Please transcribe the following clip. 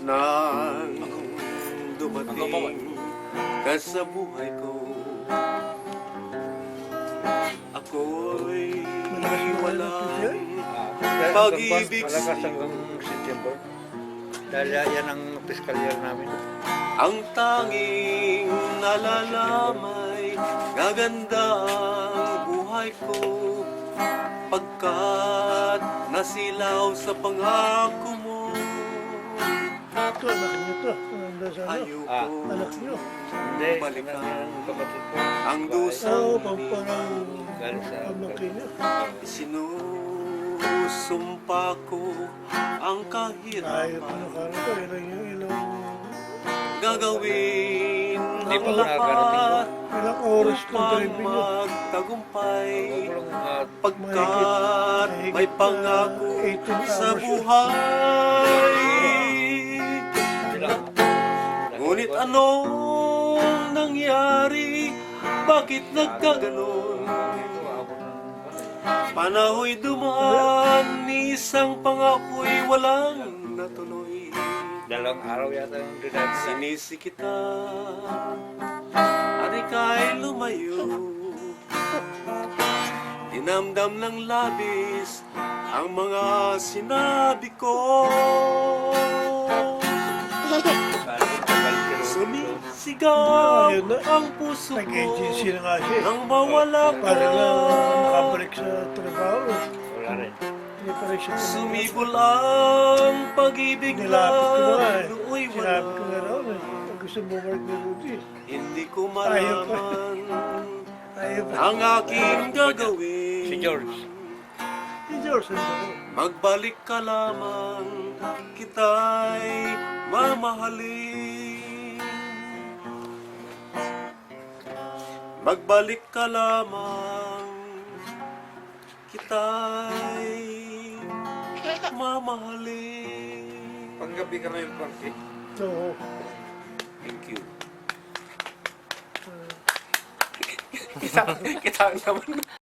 Nang dumating ka sa buhay ko, ako'y walang pag-ibig Malakas hanggang September. Dahil yan ang fiscal year namin. ang tanging nalalamay, gaganda ang buhay ko, pagkat nasilaw sa pangako mo. Ito, anak niyo to. Nandun sa ano? Ayoko Anak niyo. Hindi, balikan ang kapatid ko. ang Oo, dusang pamparang Galing sa pamangkin niyo. sinusumpa ko ang Ayaw kahirapan, pa na kano to. Ilang gagawin Hindi ang pa nakakarating lahat ilang oras ng upang driving niyo. magtagumpay, Walang pagkat may pangako 18 sa hours. buhay. sila. Ngunit anong nangyari? Bakit nagkaganon? Panahoy dumaan, isang pangako'y walang natuloy. Dalawang araw yata yung dinati. Sinisi kita at ika'y lumayo. Dinamdam ng labis ang mga sinabi ko. Sumisigaw Ayun na. ang puso ko Nag-agency na nga siya. nang mawala ka. Para lang makabalik sa trabaho. Wala rin. Hindi pa rin siya tumulong. Sumibol ang pag-ibig na Nilapit ko na nga eh. nooy Sinabi ko nga wala. raw eh. Pag gusto mo bumalik ni Rudy. Hindi ko Ayaw pa. malaman Ayaw pa. ang aking gagawin. Si George. Si George nandun ko. Magbalik ka lamang, kita'y mamahalin. Magbalik ka lamang, kita'y mamahalin. Panggabi ka na yung party. Oo. Thank you. Kita naman.